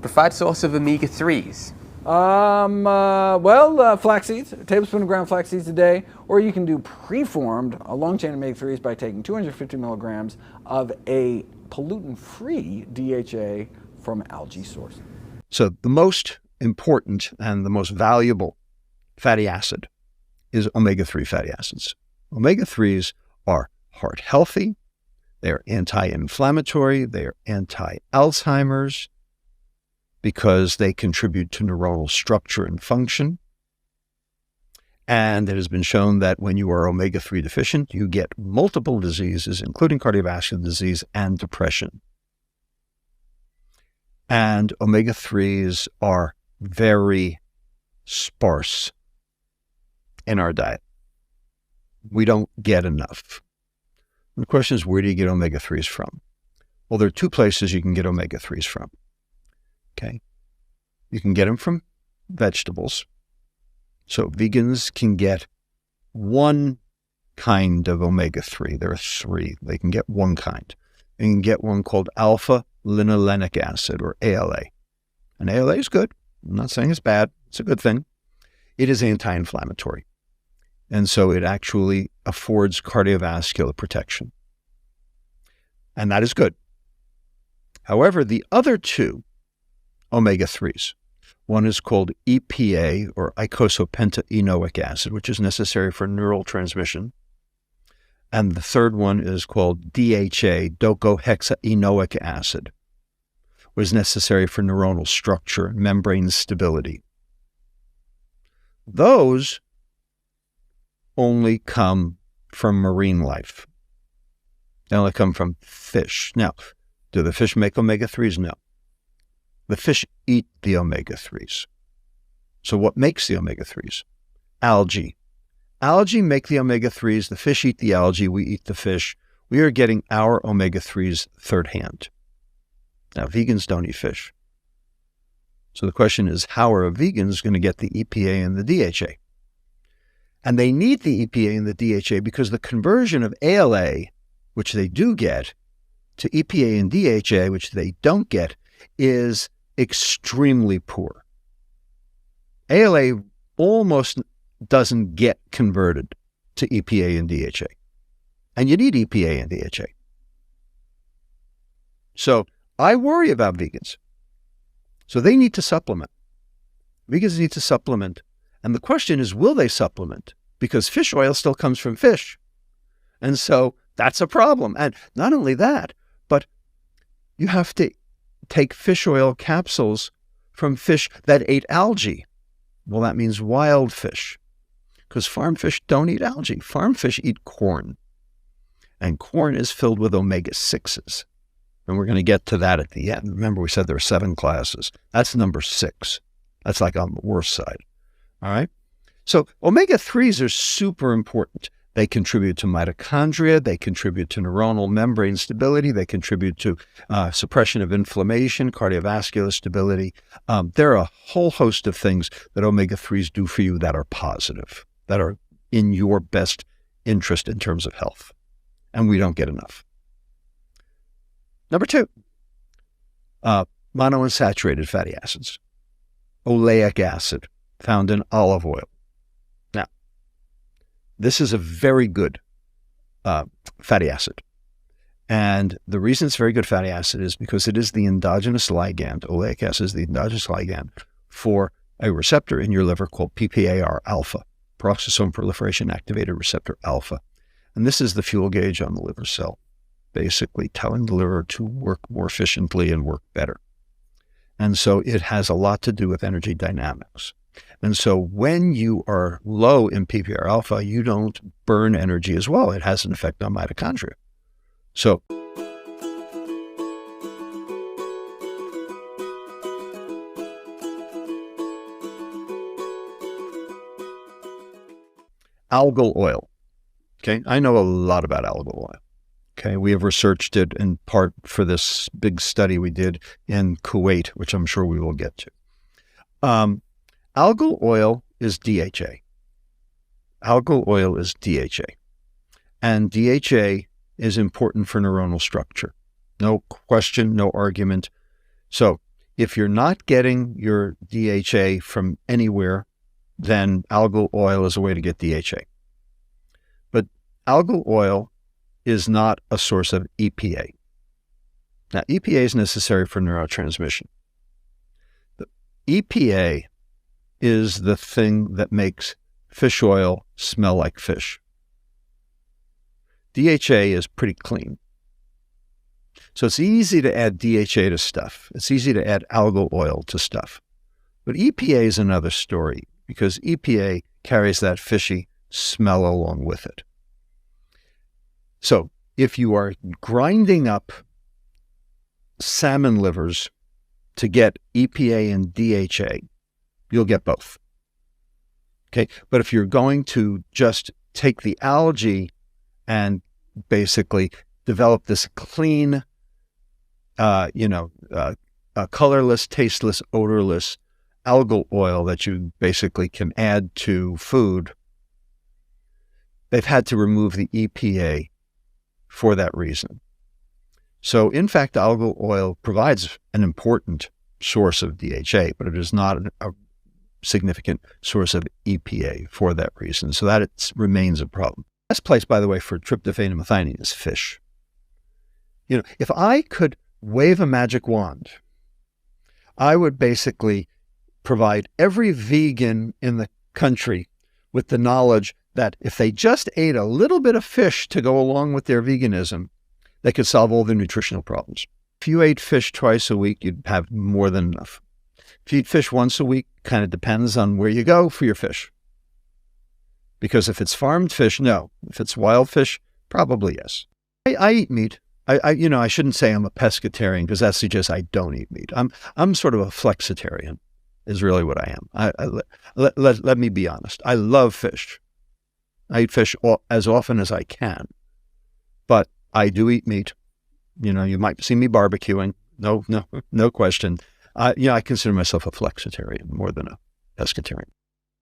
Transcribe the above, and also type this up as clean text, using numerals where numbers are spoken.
preferred source of omega-3s? Flax seeds, a tablespoon of ground flax seeds a day, or you can do preformed, a long chain omega-3s by taking 250 milligrams of a pollutant-free DHA from algae source. So the most important and the most valuable fatty acid is omega-3 fatty acids. Omega-3s are heart healthy, they're anti-inflammatory, they're anti-Alzheimer's, because they contribute to neuronal structure and function. And it has been shown that when you are omega-3 deficient, you get multiple diseases, including cardiovascular disease and depression. And omega-3s are very sparse in our diet. We don't get enough. And the question is, where do you get omega-3s from? Well, there are two places you can get omega-3s from. Okay. You can get them from vegetables. So vegans can get one kind of omega-3. There are three. They can get one kind. You can get one called alpha-linolenic acid, or ALA. And ALA is good. I'm not saying it's bad. It's a good thing. It is anti-inflammatory. And so it actually affords cardiovascular protection. And that is good. However, the other two omega-3s. One is called EPA, or eicosapentaenoic acid, which is necessary for neural transmission. And the third one is called DHA, docosahexaenoic acid, which is necessary for neuronal structure and membrane stability. Those only come from marine life. They only come from fish. Now, do the fish make omega-3s? No. The fish eat the omega-3s. So what makes the omega-3s? Algae. Algae make the omega-3s. The fish eat the algae. We eat the fish. We are getting our omega-3s third hand. Now, vegans don't eat fish. So the question is, how are vegans going to get the EPA and the DHA? And they need the EPA and the DHA because the conversion of ALA, which they do get, to EPA and DHA, which they don't get, is extremely poor. ALA almost doesn't get converted to EPA and DHA. And you need EPA and DHA. So I worry about vegans. So they need to supplement. Vegans need to supplement. And the question is, will they supplement? Because fish oil still comes from fish. And so that's a problem. And not only that, but you have to take fish oil capsules from fish that ate algae. Well, that means wild fish, because farm fish don't eat algae. Farm fish eat corn, and corn is filled with omega-6s. And we're going to get to that at the end. Remember, we said there are 7 classes. That's number 6. That's like on the worst side. All right? So omega-3s are super important. They contribute to mitochondria, they contribute to neuronal membrane stability, they contribute to suppression of inflammation, cardiovascular stability. There are a whole host of things that omega-3s do for you that are positive, that are in your best interest in terms of health. And we don't get enough. Number 2, monounsaturated fatty acids. Oleic acid, found in olive oil. This is a very good fatty acid. And the reason it's very good fatty acid is because it is the endogenous ligand. Oleic acid is the endogenous ligand for a receptor in your liver called PPAR alpha, peroxisome proliferation activated receptor alpha. And this is the fuel gauge on the liver cell, basically telling the liver to work more efficiently and work better. And so it has a lot to do with energy dynamics. And so when you are low in PPAR alpha, you don't burn energy as well. It has an effect on mitochondria. So algal oil. Okay, I know a lot about algal oil. Okay, we have researched it in part for this big study we did in Kuwait, which I'm sure we will get to. Algal oil is DHA. Algal oil is DHA. And DHA is important for neuronal structure. No question, no argument. So If you're not getting your DHA from anywhere, then algal oil is a way to get DHA. But algal oil is not a source of EPA. Now, EPA is necessary for neurotransmission. The EPA is the thing that makes fish oil smell like fish. DHA is pretty clean. So it's easy to add DHA to stuff. It's easy to add algal oil to stuff. But EPA is another story because EPA carries that fishy smell along with it. So if you are grinding up salmon livers to get EPA and DHA, you'll get both. Okay, but if you're going to just take the algae and basically develop this clean, colorless, tasteless, odorless algal oil that you basically can add to food, they've had to remove the EPA for that reason. So, in fact, algal oil provides an important source of DHA, but it is not a significant source of EPA for that reason. So that remains a problem. The best place, by the way, for tryptophan and methionine is fish. If I could wave a magic wand, I would basically provide every vegan in the country with the knowledge that if they just ate a little bit of fish to go along with their veganism, they could solve all their nutritional problems. If you ate fish twice a week, you'd have more than enough. If you eat fish once a week, kind of depends on where you go for your fish. Because if it's farmed fish, no. If it's wild fish, probably yes. I eat meat. I shouldn't say I'm a pescatarian because that suggests I don't eat meat. I'm sort of a flexitarian, is really what I am. Let me be honest. I love fish. I eat fish as often as I can, but I do eat meat. You might see me barbecuing. No question. I consider myself a flexitarian more than a pescatarian.